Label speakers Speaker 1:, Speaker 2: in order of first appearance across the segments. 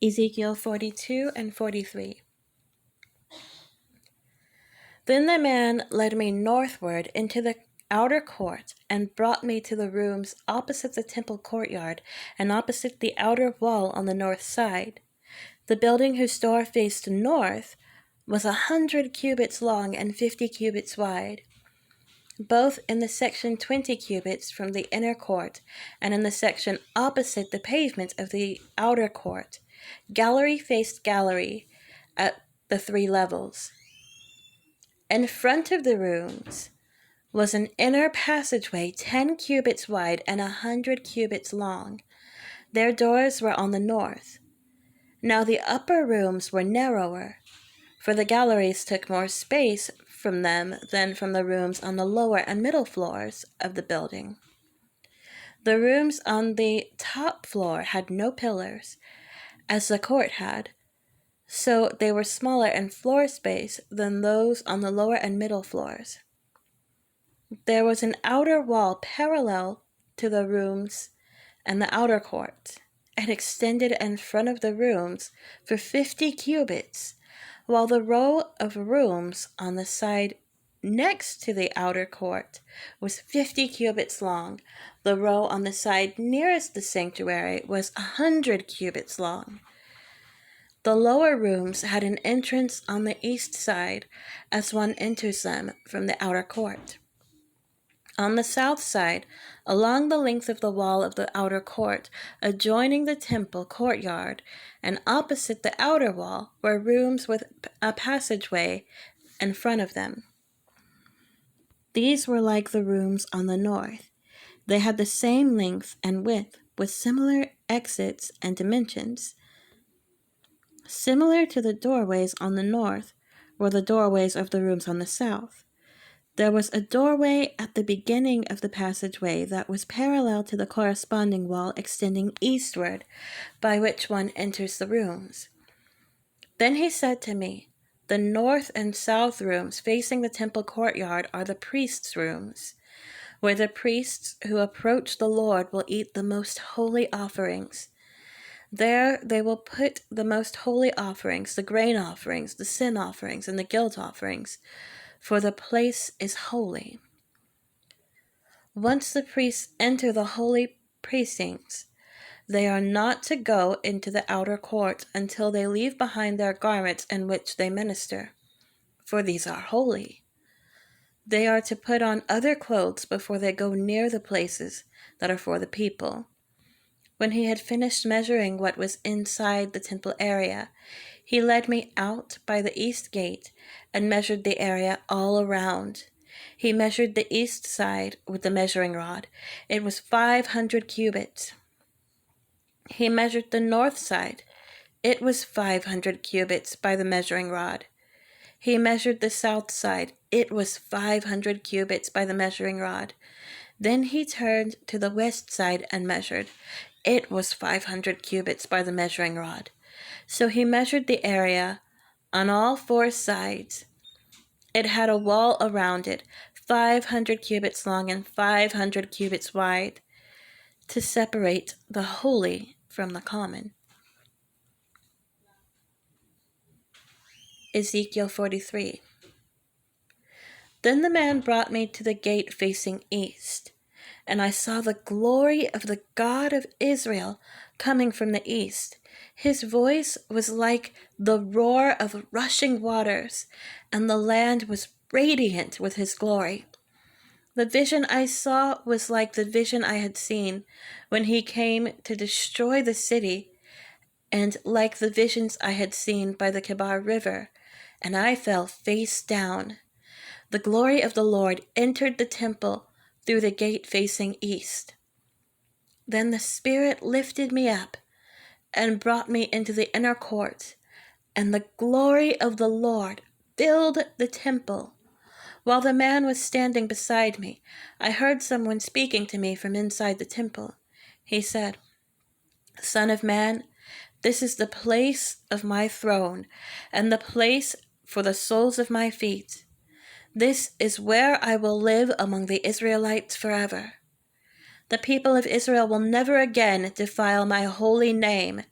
Speaker 1: Ezekiel 42 and 43. Then the man led me northward into the outer court and brought me to the rooms opposite the temple courtyard and opposite the outer wall on the north side. The building whose door faced north was 100 cubits long and 50 cubits wide, both in the section 20 cubits from the inner court and in the section opposite the pavement of the outer court. Gallery faced gallery at the 3 levels. In front of the rooms was an inner passageway 10 cubits wide and 100 cubits long. Their doors were on the north. Now the upper rooms were narrower, for the galleries took more space from them than from the rooms on the lower and middle floors of the building. The rooms on the top floor had no pillars, as the court had, so they were smaller in floor space than those on the lower and middle floors. There was an outer wall parallel to the rooms and the outer court, and extended in front of the rooms for 50 cubits, while the row of rooms on the side next to the outer court was 50 cubits long. The row on the side nearest the sanctuary was 100 cubits long. The lower rooms had an entrance on the east side as one enters them from the outer court. On the south side, along the length of the wall of the outer court, adjoining the temple courtyard, and opposite the outer wall, were rooms with a passageway in front of them. These were like the rooms on the north. They had the same length and width, with similar exits and dimensions. Similar to the doorways on the north were the doorways of the rooms on the south. There was a doorway at the beginning of the passageway that was parallel to the corresponding wall extending eastward, by which one enters the rooms. Then he said to me, "The north and south rooms facing the temple courtyard are the priests' rooms, where the priests who approach the Lord will eat the most holy offerings. There they will put the most holy offerings, the grain offerings, the sin offerings, and the guilt offerings, for the place is holy. Once the priests enter the holy precincts, they are not to go into the outer court until they leave behind their garments in which they minister, for these are holy. They are to put on other clothes before they go near the places that are for the people." When he had finished measuring what was inside the temple area, he led me out by the east gate and measured the area all around. He measured the east side with the measuring rod. It was 500 cubits. He measured the north side. It was 500 cubits by the measuring rod. He measured the south side. It was 500 cubits by the measuring rod. Then he turned to the west side and measured. It was 500 cubits by the measuring rod. So he measured the area on all 4 sides. It had a wall around it, 500 cubits long and 500 cubits wide, to separate the holy from the common. Ezekiel 43. Then the man brought me to the gate facing east, and I saw the glory of the God of Israel coming from the east. His voice was like the roar of rushing waters, and the land was radiant with his glory. The vision I saw was like the vision I had seen when he came to destroy the city, and like the visions I had seen by the Kebar River, and I fell face down. The glory of the Lord entered the temple through the gate facing east. Then the Spirit lifted me up and brought me into the inner court, and the glory of the Lord filled the temple. While the man was standing beside me, I heard someone speaking to me from inside the temple. He said, "Son of man, this is the place of my throne, and the place for the soles of my feet. This is where I will live among the Israelites forever. The people of Israel will never again defile my holy name,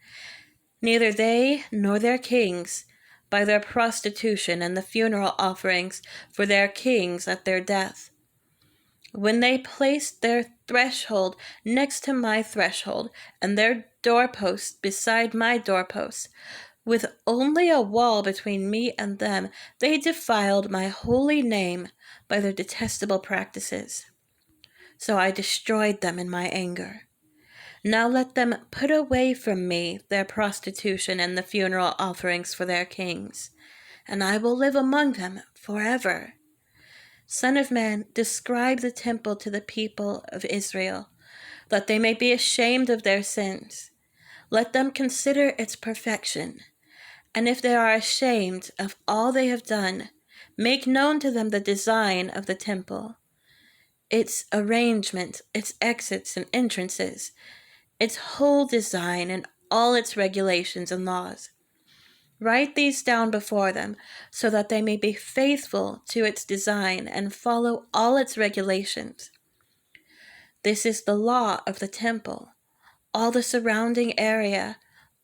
Speaker 1: Neither they nor their kings, by their prostitution and the funeral offerings for their kings at their death. When they placed their threshold next to my threshold, and their doorpost beside my doorpost, with only a wall between me and them, they defiled my holy name by their detestable practices. So I destroyed them in my anger. Now let them put away from me their prostitution and the funeral offerings for their kings, and I will live among them forever. Son of man, describe the temple to the people of Israel, that they may be ashamed of their sins. Let them consider its perfection, and if they are ashamed of all they have done, make known to them the design of the temple, its arrangement, its exits and entrances, its whole design and all its regulations and laws. Write these down before them, so that they may be faithful to its design and follow all its regulations. This is the law of the temple. All the surrounding area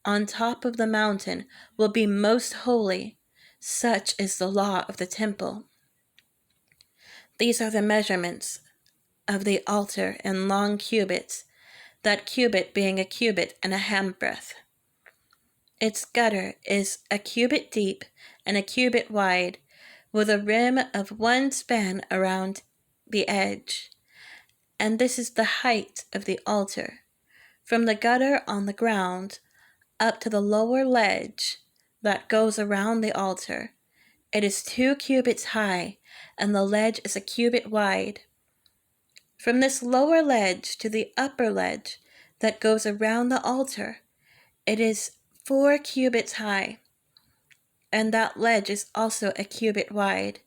Speaker 1: on top of the mountain will be most holy. Such is the law of the temple. These are the measurements of the altar in long cubits, that cubit being a cubit and a handbreadth. Its gutter is a cubit deep and a cubit wide, with a rim of one span around the edge. And this is the height of the altar, from the gutter on the ground up to the lower ledge that goes around the altar. It is 2 cubits high, and the ledge is a cubit wide. From this lower ledge to the upper ledge that goes around the altar, it is 4 cubits high, and that ledge is also a cubit wide.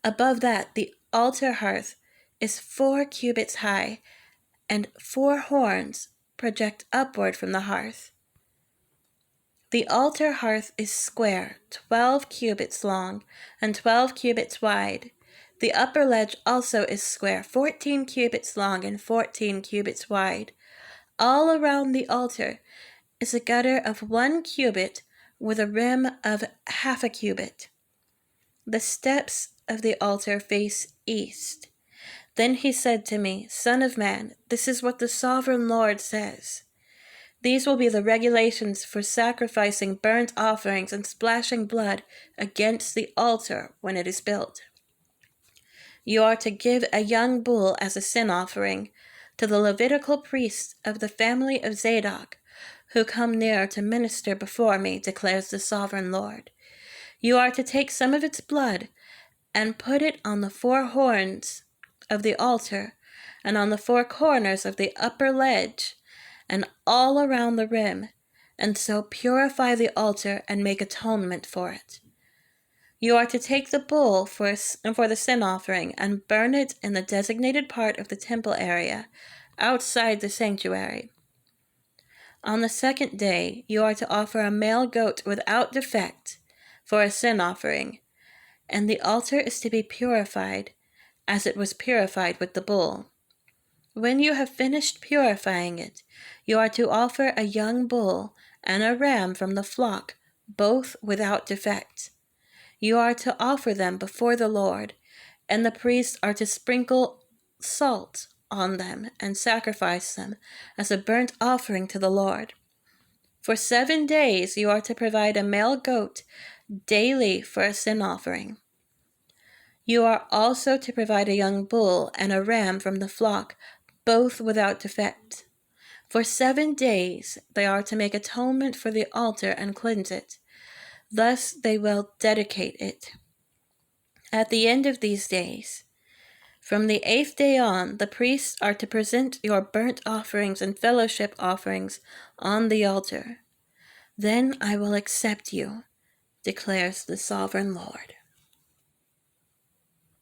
Speaker 1: Above that, the altar hearth is 4 cubits high, and 4 horns project upward from the hearth. The altar hearth is square, 12 cubits long, and 12 cubits wide. The upper ledge also is square, 14 cubits long and 14 cubits wide. All around the altar is a gutter of 1 cubit with a rim of half a cubit. The steps of the altar face east. Then he said to me, Son of man, this is what the sovereign Lord says. These will be the regulations for sacrificing burnt offerings and splashing blood against the altar when it is built. You are to give a young bull as a sin offering to the Levitical priests of the family of Zadok, who come near to minister before me, declares the sovereign Lord. You are to take some of its blood and put it on the 4 horns of the altar and on the 4 corners of the upper ledge and all around the rim, and so purify the altar and make atonement for it. You are to take the bull for the sin offering and burn it in the designated part of the temple area, outside the sanctuary. On the 2nd day, you are to offer a male goat without defect for a sin offering, and the altar is to be purified, as it was purified with the bull. When you have finished purifying it, you are to offer a young bull and a ram from the flock, both without defect. You are to offer them before the Lord, and the priests are to sprinkle salt on them and sacrifice them as a burnt offering to the Lord. For 7 days you are to provide a male goat daily for a sin offering. You are also to provide a young bull and a ram from the flock, both without defect. For 7 days they are to make atonement for the altar and cleanse it. Thus they will dedicate it. At the end of these days, from the 8th day on, the priests are to present your burnt offerings and fellowship offerings on the altar. Then I will accept you, declares the sovereign Lord.